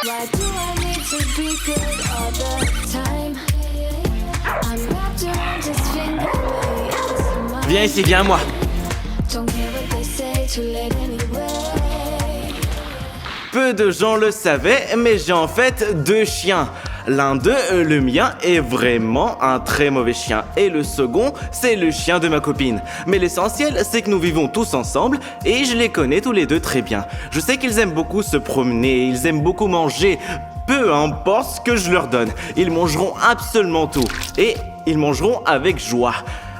Why do I need to be good all the time? I'm wrapped around his finger. Viens ici, viens à moi. Don't care what they say, too late anyway. Peu de gens le savaient, mais j'ai en fait 2 chiens. L'un d'eux, le mien, est vraiment un très mauvais chien. Et le second, c'est le chien de ma copine. Mais l'essentiel, c'est que nous vivons tous ensemble et je les connais tous les deux très bien. Je sais qu'ils aiment beaucoup se promener, ils aiment beaucoup manger. Peu importe ce que je leur donne, ils mangeront absolument tout. Et ils mangeront avec joie.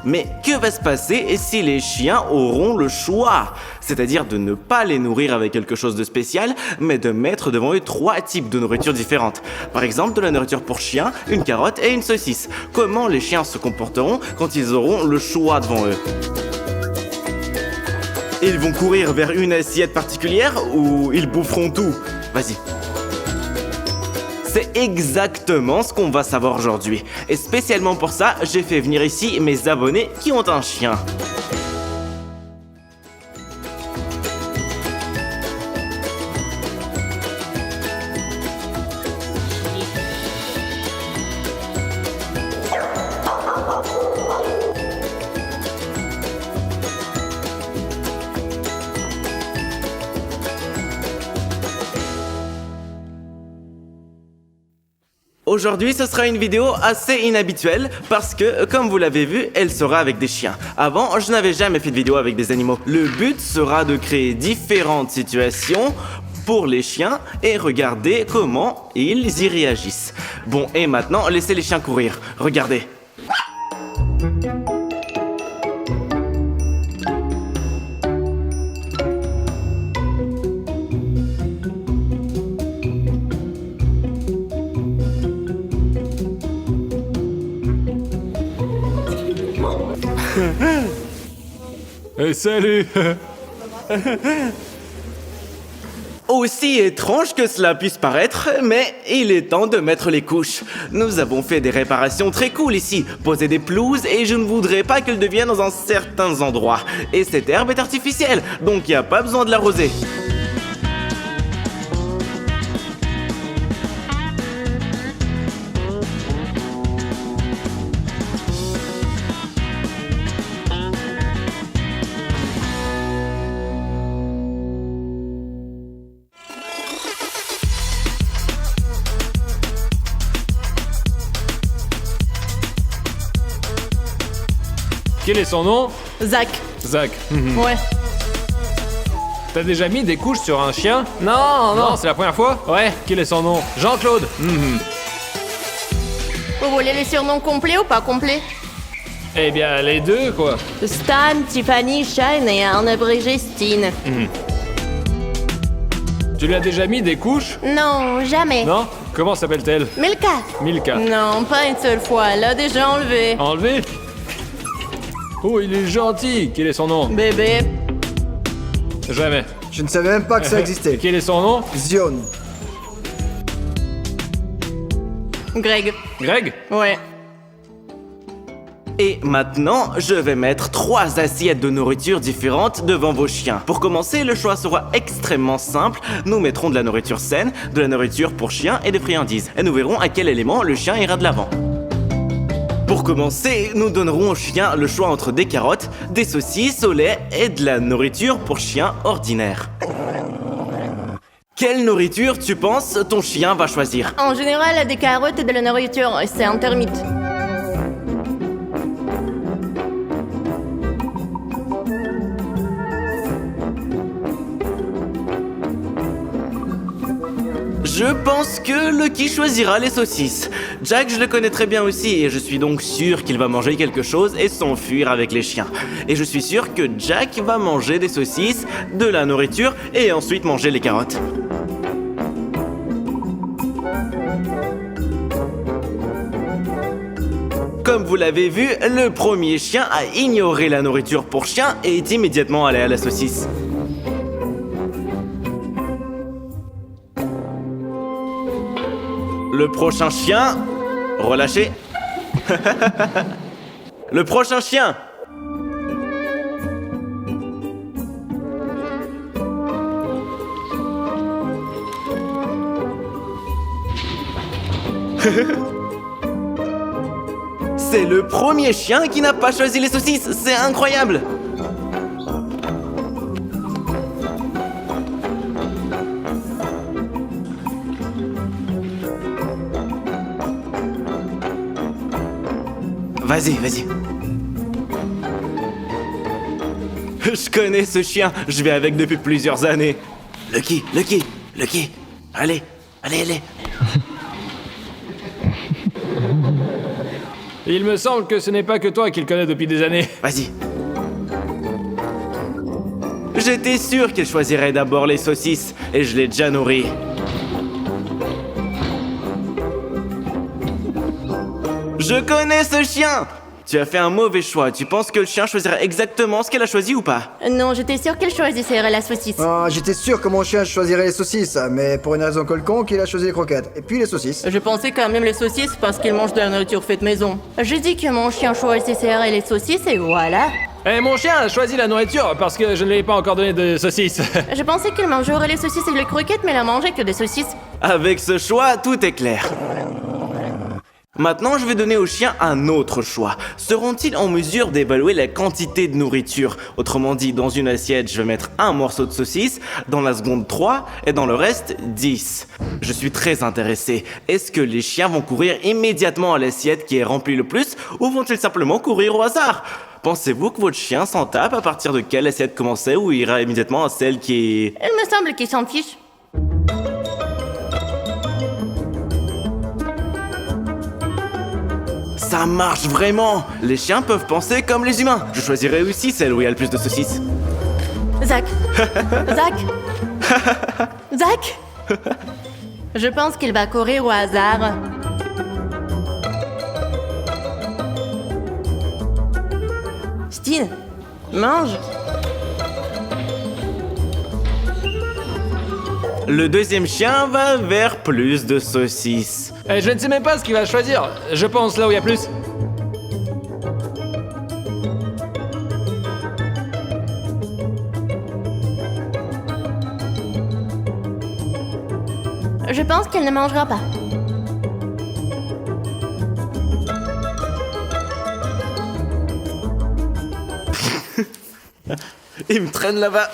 Mais que va se passer si les chiens auront le choix? C'est-à-dire de ne pas les nourrir avec quelque chose de spécial, mais de mettre devant eux 3 types de nourriture différentes. Par exemple, de la nourriture pour chien, une carotte et une saucisse. Comment les chiens se comporteront quand ils auront le choix devant eux? Ils vont courir vers une assiette particulière ou ils boufferont tout? Vas-y. C'est exactement ce qu'on va savoir aujourd'hui. Et spécialement pour ça, j'ai fait venir ici mes abonnés qui ont un chien. Aujourd'hui, ce sera une vidéo assez inhabituelle parce que, comme vous l'avez vu, elle sera avec des chiens. Avant, je n'avais jamais fait de vidéo avec des animaux. Le but sera de créer différentes situations pour les chiens et regarder comment ils y réagissent. Bon, et maintenant, laissez les chiens courir. Regardez. Hey, salut. Aussi étrange que cela puisse paraître, mais il est temps de mettre les couches. Nous avons fait des réparations très cool ici, posé des pelouses et je ne voudrais pas qu'elles deviennent dans un certain endroit. Et cette herbe est artificielle, donc il n'y a pas besoin de l'arroser. Quel est son nom? Zach. Zach. Ouais. T'as déjà mis des couches sur un chien? Non, c'est la première fois? Ouais. Quel est son nom? Jean-Claude. Vous voulez les surnoms complets ou pas complets? Eh bien, les deux, quoi. Stan, Tiffany, Shine et un abrégé Steen. Tu lui as déjà mis des couches? Non, jamais. Non? Comment s'appelle-t-elle? Milka. Milka. Non, pas une seule fois, elle l'a déjà enlevé. Enlevé? Oh, il est gentil. Quel est son nom? Bébé. Jamais. Je ne savais même pas que ça Et existait. quel est son nom? Zion. Greg. Greg? Ouais. Et maintenant, je vais mettre 3 assiettes de nourriture différentes devant vos chiens. Pour commencer, le choix sera extrêmement simple. Nous mettrons de la nourriture saine, de la nourriture pour chiens et des friandises. Et nous verrons à quel élément le chien ira de l'avant. Pour commencer, nous donnerons au chien le choix entre des carottes, des saucisses au lait et de la nourriture pour chien ordinaire. Quelle nourriture tu penses ton chien va choisir? En général, des carottes et de la nourriture, c'est un termite. Je pense que Lucky choisira les saucisses. Jack, je le connais très bien aussi et je suis donc sûr qu'il va manger quelque chose et s'enfuir avec les chiens. Et je suis sûr que Jack va manger des saucisses, de la nourriture et ensuite manger les carottes. Comme vous l'avez vu, le premier chien a ignoré la nourriture pour chien et est immédiatement allé à la saucisse. Le prochain chien... Relâchez. Le prochain chien. C'est le premier chien qui n'a pas choisi les saucisses, c'est incroyable! Vas-y, vas-y. Je connais ce chien, je vais avec depuis plusieurs années. Lucky, Lucky, Lucky. Allez, allez, allez. Il me semble que ce n'est pas que toi qui le connais depuis des années. Vas-y. J'étais sûr qu'il choisirait d'abord les saucisses, et je l'ai déjà nourri. Je connais ce chien! Tu as fait un mauvais choix. Tu penses que le chien choisirait exactement ce qu'elle a choisi ou pas? Non, j'étais sûre qu'elle choisirait la saucisse. Ah, j'étais sûr que mon chien choisirait les saucisses, mais pour une raison quelconque, il a choisi les croquettes. Et puis les saucisses. Je pensais quand même les saucisses parce qu'il mange de la nourriture faite maison. J'ai dit que mon chien choisirait les saucisses et voilà. Eh, mon chien a choisi la nourriture parce que je ne lui ai pas encore donné de saucisses. Je pensais qu'il mangerait les saucisses et les croquettes, mais il a mangé que des saucisses. Avec ce choix, tout est clair. Maintenant, je vais donner au chien un autre choix. Seront-ils en mesure d'évaluer la quantité de nourriture? Autrement dit, dans une assiette, je vais mettre un morceau de saucisse, dans la seconde 3, et dans le reste, 10. Je suis très intéressé. Est-ce que les chiens vont courir immédiatement à l'assiette qui est remplie le plus, ou vont-ils simplement courir au hasard? Pensez-vous que votre chien s'en tape à partir de quelle assiette commençait, ou ira immédiatement à celle qui est... Il me semble qu'il s'en fiche. Ça marche vraiment! Les chiens peuvent penser comme les humains. Je choisirais aussi celle où il y a le plus de saucisses. Zach. Zach. Zach. Je pense qu'il va courir au hasard. Stine, mange. Le deuxième chien va vers plus de saucisses. Eh, je ne sais même pas ce qu'il va choisir. Je pense là où il y a plus. Je pense qu'elle ne mangera pas. Il me traîne là-bas.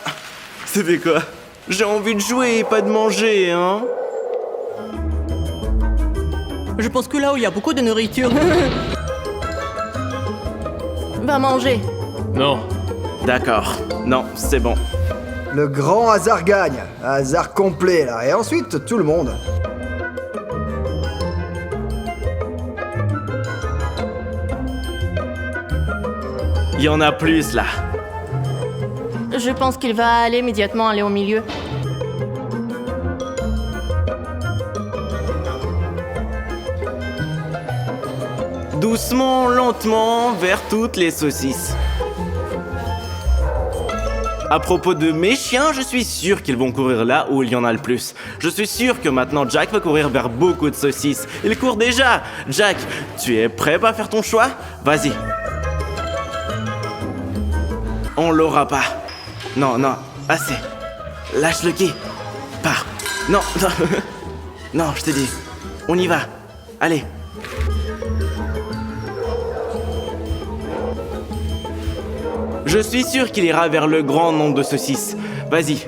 C'était quoi? J'ai envie de jouer et pas de manger, hein? Je pense que là où il y a beaucoup de nourriture. Va manger. Non. D'accord. Non, c'est bon. Le grand hasard gagne. Hasard complet, là. Et ensuite, tout le monde. Il y en a plus, là. Je pense qu'il va immédiatement aller au milieu. Doucement, lentement, vers toutes les saucisses. À propos de mes chiens, je suis sûr qu'ils vont courir là où il y en a le plus. Je suis sûr que maintenant Jack va courir vers beaucoup de saucisses. Il court déjà. Jack, tu es prêt à faire ton choix? Vas-y. On l'aura pas. Non, non, assez. Lâche le quai. Pars. Non, non. Non, je te dis. On y va. Allez. Je suis sûr qu'il ira vers le grand nombre de saucisses. Vas-y.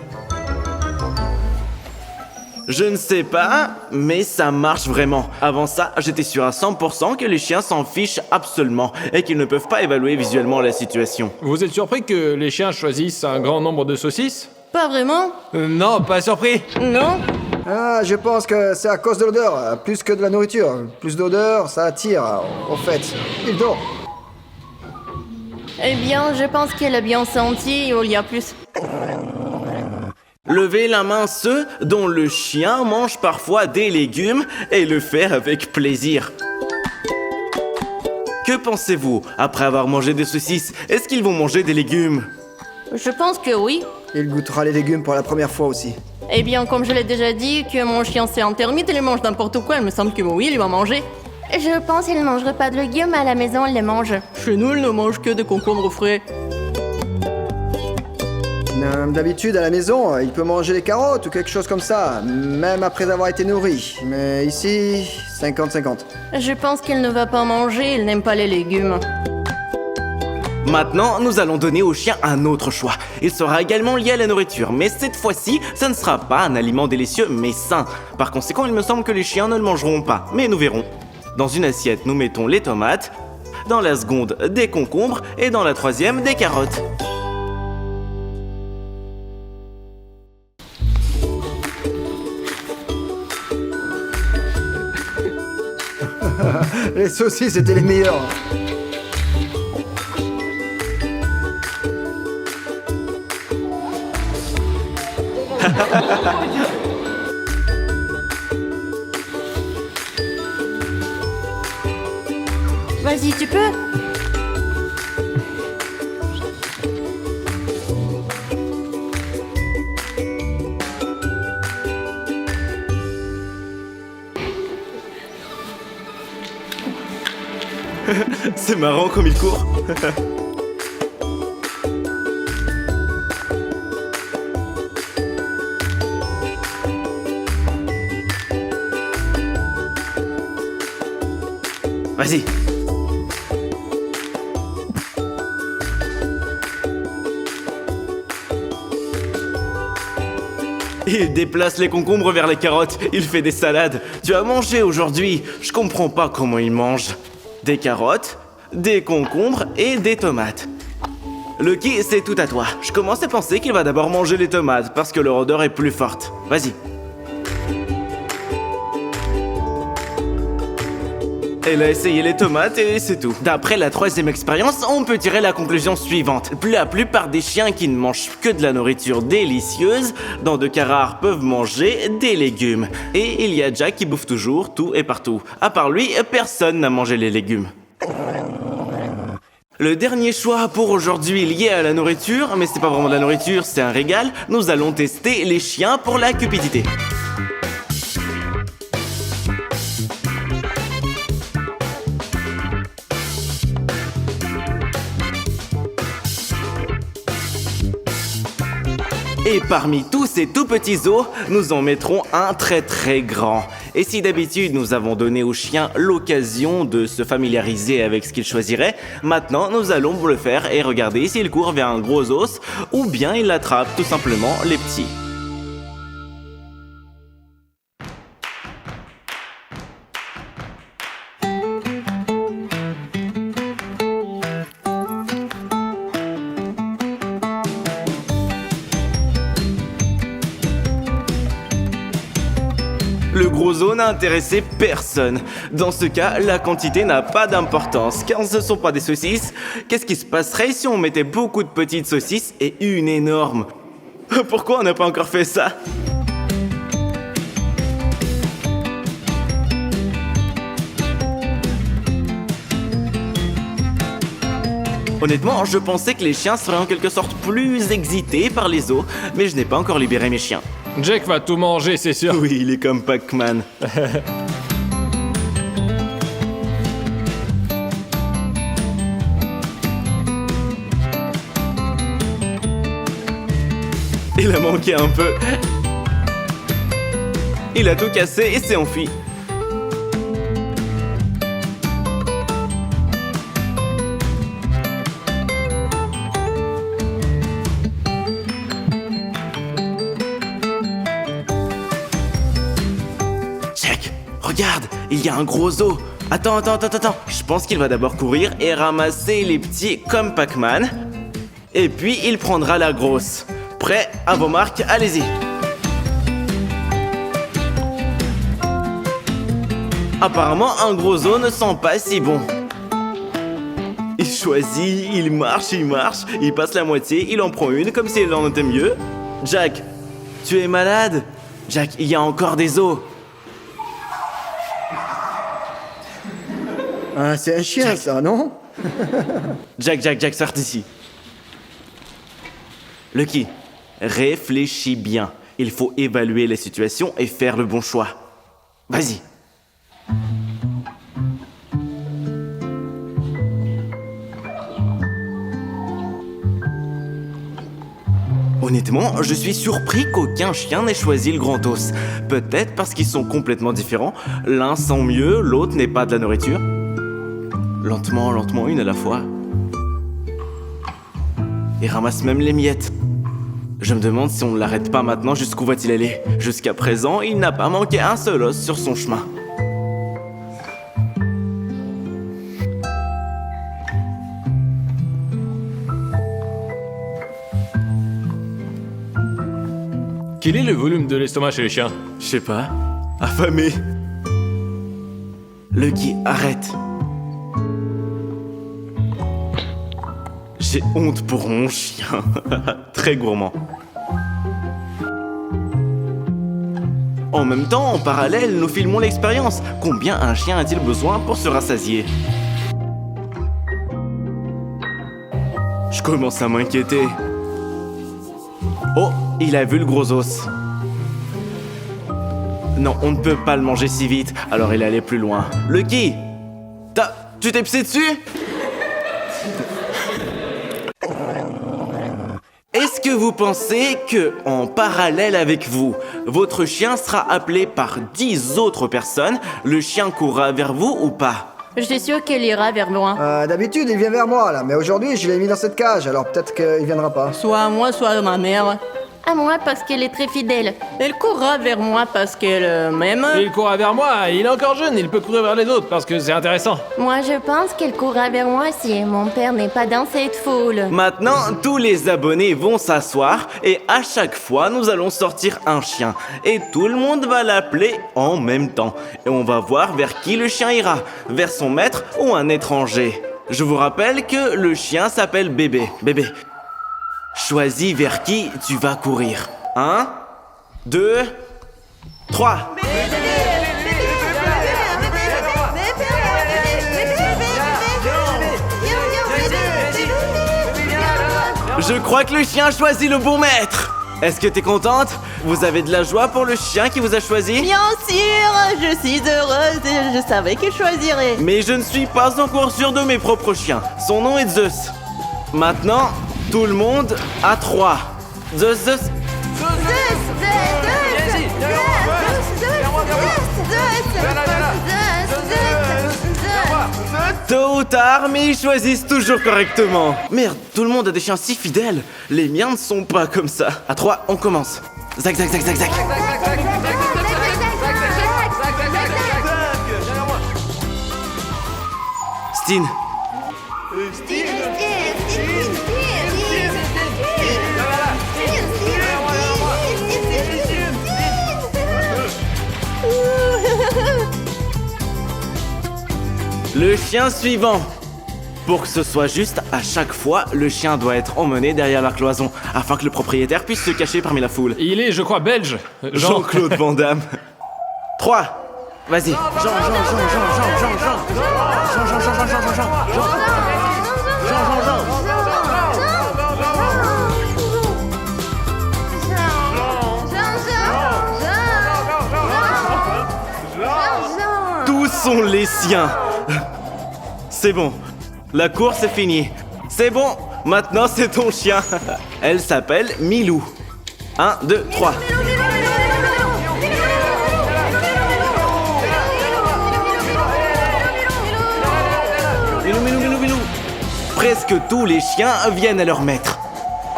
Je ne sais pas, mais ça marche vraiment. Avant ça, j'étais sûr à 100% que les chiens s'en fichent absolument et qu'ils ne peuvent pas évaluer visuellement la situation. Vous êtes surpris que les chiens choisissent un grand nombre de saucisses? Pas vraiment? Non, pas surpris. Non? Ah, je pense que c'est à cause de l'odeur, plus que de la nourriture. Plus d'odeur, ça attire. En fait, il dort. Eh bien, je pense qu'elle a bien senti où il y a plus. Levez la main ceux dont le chien mange parfois des légumes et le fait avec plaisir. Que pensez-vous après avoir mangé des saucisses? Est-ce qu'ils vont manger des légumes? Je pense que oui. Il goûtera les légumes pour la première fois aussi. Eh bien, comme je l'ai déjà dit, que mon chien c'est un termite, il mange n'importe quoi, il me semble que oui, il va manger. Je pense qu'il ne mangerait pas de légumes, à la maison, il les mange. Chez nous, il ne mange que des concombres frais. D'habitude, à la maison, il peut manger des carottes ou quelque chose comme ça, même après avoir été nourri. Mais ici, 50-50. Je pense qu'il ne va pas manger, il n'aime pas les légumes. Maintenant, nous allons donner au chien un autre choix. Il sera également lié à la nourriture, mais cette fois-ci, ce ne sera pas un aliment délicieux, mais sain. Par conséquent, il me semble que les chiens ne le mangeront pas, mais nous verrons. Dans une assiette, nous mettons les tomates, dans la seconde, des concombres, et dans la troisième, des carottes. Les saucisses étaient les meilleures. Vas-y, tu peux? C'est marrant comme il court. Vas-y. Il déplace les concombres vers les carottes, il fait des salades. Tu as mangé aujourd'hui, je comprends pas comment il mange. Des carottes, des concombres et des tomates. Lucky, c'est tout à toi. Je commence à penser qu'il va d'abord manger les tomates parce que leur odeur est plus forte. Vas-y. Elle a essayé les tomates et c'est tout. D'après la troisième expérience, on peut tirer la conclusion suivante. La plupart des chiens qui ne mangent que de la nourriture délicieuse, dans de cas rares, peuvent manger des légumes. Et il y a Jack qui bouffe toujours, tout et partout. À part lui, personne n'a mangé les légumes. Le dernier choix pour aujourd'hui lié à la nourriture, mais c'est pas vraiment de la nourriture, c'est un régal. Nous allons tester les chiens pour la cupidité. Et parmi tous ces tout petits os, nous en mettrons un très très grand. Et si d'habitude nous avons donné aux chiens l'occasion de se familiariser avec ce qu'ils choisiraient, maintenant nous allons le faire et regarder s'ils courent vers un gros os ou bien ils attrapent tout simplement les petits. Le gros os n'a intéressé personne. Dans ce cas, la quantité n'a pas d'importance, car ce ne sont pas des saucisses. Qu'est-ce qui se passerait si on mettait beaucoup de petites saucisses et une énorme? Pourquoi on n'a pas encore fait ça? Honnêtement, je pensais que les chiens seraient en quelque sorte plus excités par les os, mais je n'ai pas encore libéré mes chiens. Jack va tout manger, c'est sûr. Oui, il est comme Pac-Man. Il a manqué un peu. Il a tout cassé et s'est enfui. Regarde, il y a un gros os. Attends. Je pense qu'il va d'abord courir et ramasser les petits comme Pac-Man. Et puis, il prendra la grosse. Prêt? À vos marques, allez-y. Apparemment, un gros os ne sent pas si bon. Il choisit, il marche, il passe la moitié, il en prend une comme s'il en était mieux. Jack, tu es malade? Jack, il y a encore des os. Ah, c'est un chien, Jack. Ça, non? Jack, sors d'ici. Lucky, réfléchis bien. Il faut évaluer la situation et faire le bon choix. Vas-y. Honnêtement, je suis surpris qu'aucun chien n'ait choisi le grand os. Peut-être parce qu'ils sont complètement différents. L'un sent mieux, l'autre n'est pas de la nourriture. Lentement, lentement, une à la fois. Et ramasse même les miettes. Je me demande si on ne l'arrête pas maintenant, jusqu'où va-t-il aller? Jusqu'à présent, il n'a pas manqué un seul os sur son chemin. Quel est le volume de l'estomac chez les chiens? Je sais pas. Affamé. Lucky, arrête. J'ai honte pour mon chien. Très gourmand. En même temps, en parallèle, nous filmons l'expérience. Combien un chien a-t-il besoin pour se rassasier? Je commence à m'inquiéter. Oh, il a vu le gros os. Non, on ne peut pas le manger si vite, alors il est allé plus loin. Lucky, tu t'es pissé dessus? Est-ce que vous pensez que, en parallèle avec vous, votre chien sera appelé par 10 autres personnes, le chien courra vers vous ou pas? Je suis sûre qu'elle ira vers moi. D'habitude, il vient vers moi, là, mais aujourd'hui, je l'ai mis dans cette cage, alors peut-être qu'il viendra pas. Soit à moi, soit à ma mère. À moi parce qu'elle est très fidèle. Elle courra vers moi parce qu'elle m'aime. Il courra vers moi, il est encore jeune, il peut courir vers les autres parce que c'est intéressant. Moi, je pense qu'elle courra vers moi si mon père n'est pas dans cette foule. Maintenant, tous les abonnés vont s'asseoir et à chaque fois, nous allons sortir un chien. Et tout le monde va l'appeler en même temps. Et on va voir vers qui le chien ira. Vers son maître ou un étranger. Je vous rappelle que le chien s'appelle Bébé. Bébé, choisis vers qui tu vas courir. 1, 2, 3. Je crois que le chien a choisi le bon maître. Est-ce que t'es contente? Vous avez de la joie pour le chien qui vous a choisi? Bien sûr, je suis heureuse et je savais qu'il choisirait. Mais je ne suis pas encore sûr de mes propres chiens. Son nom est Zeus. Maintenant, tout le monde à 3. Zeus. Tôt ou tard, mais ils choisissent toujours correctement. Merde, tout le monde a des chiens si fidèles. Les miens ne sont pas comme ça. À 3, on commence. Zac, zac, zac, zac, zac. Steen. Le chien suivant. Pour que ce soit juste, à chaque fois, le chien doit être emmené derrière la cloison, afin que le propriétaire puisse se cacher parmi la foule. Il est, je crois, belge. Jean-Claude Van Damme. 3. Vas-y. Tous sont les siens. C'est bon. La course est finie. C'est bon. Maintenant, c'est ton chien. Elle s'appelle Milou. 1, 2, 3. Milou. Presque tous les chiens viennent à leur maître.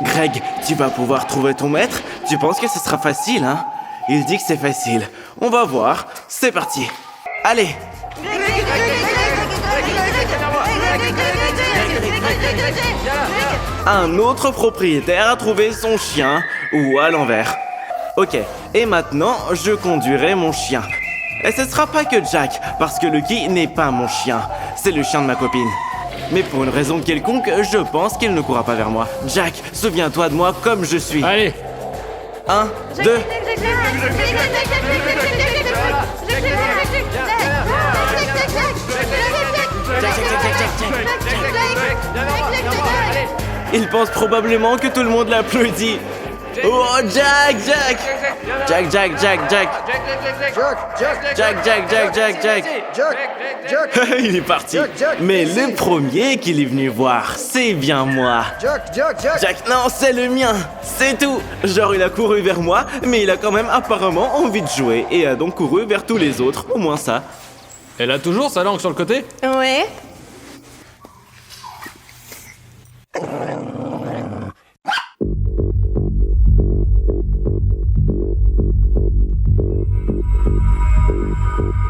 Greg, tu vas pouvoir trouver ton maître? Tu penses que ce sera facile, hein? Il dit que c'est facile. On va voir. C'est parti. Allez. Un autre propriétaire a trouvé son chien, ou à l'envers. Ok, et maintenant, je conduirai mon chien. Et ce sera pas que Jack, parce que Lucky n'est pas mon chien. C'est le chien de ma copine. Mais pour une raison quelconque, je pense qu'il ne courra pas vers moi. Jack, souviens-toi de moi comme je suis. Allez. 1, 2... Il pense probablement que tout le monde l'applaudit. Oh, Jack, Jack! Jack, Jack, Jack, Jack! Jack, Jack! Il est parti. Jack, Mais ici. le premier qu'il est venu voir, c'est bien moi. Jack, non, c'est le mien. C'est tout. Genre, il a couru vers moi, mais il a quand même apparemment envie de jouer et a donc couru vers tous les autres. Au moins ça. Elle a toujours sa langue sur le côté? Ouais.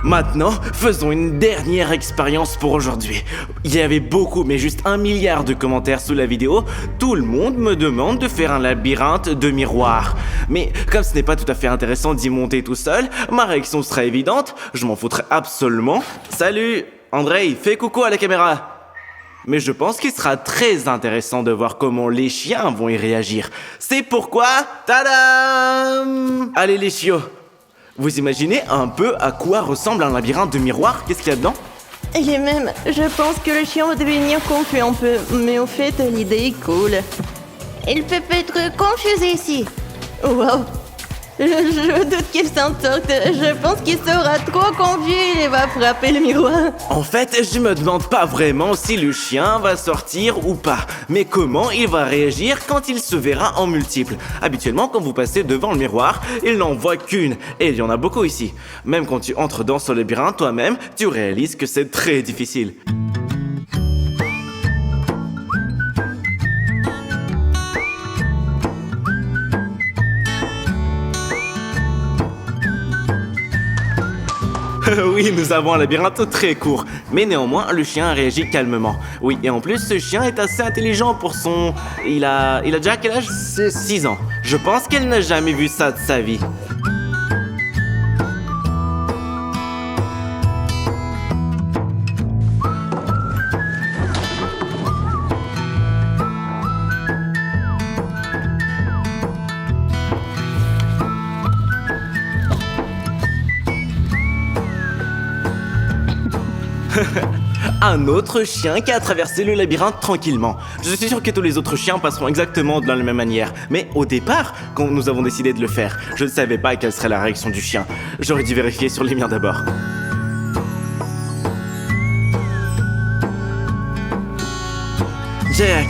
Maintenant, faisons une dernière expérience pour aujourd'hui. Il y avait beaucoup, mais juste 1 milliard de commentaires sous la vidéo. Tout le monde me demande de faire un labyrinthe de miroirs. Mais comme ce n'est pas tout à fait intéressant d'y monter tout seul, ma réaction sera évidente, je m'en foutrai absolument. Salut, Andrei, fais coucou à la caméra. Mais je pense qu'il sera très intéressant de voir comment les chiens vont y réagir. C'est pourquoi... Tadam! Allez les chiots! Vous imaginez un peu à quoi ressemble un labyrinthe de miroirs? Qu'est-ce qu'il y a dedans? Et même, je pense que le chien va devenir confus un peu. Mais au fait, l'idée est cool. Il peut être confusé ici. Wow. Je doute qu'il s'en sorte. Je pense qu'il sera trop confus et il va frapper le miroir. En fait, je me demande pas vraiment si le chien va sortir ou pas, mais comment il va réagir quand il se verra en multiple. Habituellement, quand vous passez devant le miroir, il n'en voit qu'une, et il y en a beaucoup ici. Même quand tu entres dans ce labyrinthe toi-même, tu réalises que c'est très difficile. Oui, nous avons un labyrinthe très court, mais néanmoins, le chien réagit calmement. Oui, et en plus, ce chien est assez intelligent pour son... Il a déjà quel âge? 6 ans. Je pense qu'elle n'a jamais vu ça de sa vie. Un autre chien qui a traversé le labyrinthe tranquillement. Je suis sûr que tous les autres chiens passeront exactement de la même manière. Mais au départ, quand nous avons décidé de le faire, je ne savais pas quelle serait la réaction du chien. J'aurais dû vérifier sur les miens d'abord. Jack,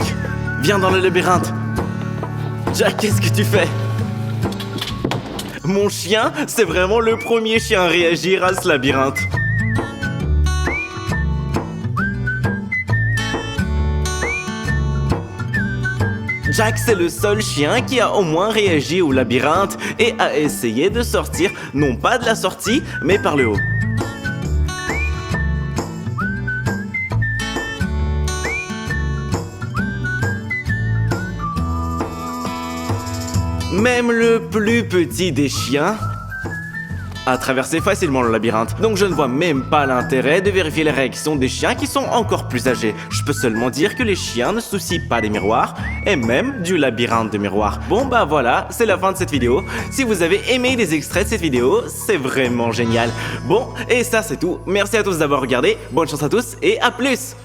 viens dans le labyrinthe. Jack, qu'est-ce que tu fais? Mon chien, c'est vraiment le premier chien à réagir à ce labyrinthe. Jack, c'est le seul chien qui a au moins réagi au labyrinthe et a essayé de sortir, non pas de la sortie, mais par le haut. Même le plus petit des chiens a traversé facilement le labyrinthe, donc je ne vois même pas l'intérêt de vérifier les réactions des chiens qui sont encore plus âgés. Je peux seulement dire que les chiens ne se soucient pas des miroirs, et même du labyrinthe de miroirs. Bon bah voilà, c'est la fin de cette vidéo. Si vous avez aimé les extraits de cette vidéo, c'est vraiment génial. Bon, et ça c'est tout. Merci à tous d'avoir regardé, bonne chance à tous, et à plus.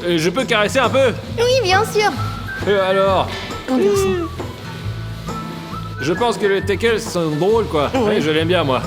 Je peux caresser un peu? Oui, bien sûr. Alors? Je pense que les teckels sont drôles quoi. Ouais, je l'aime bien moi.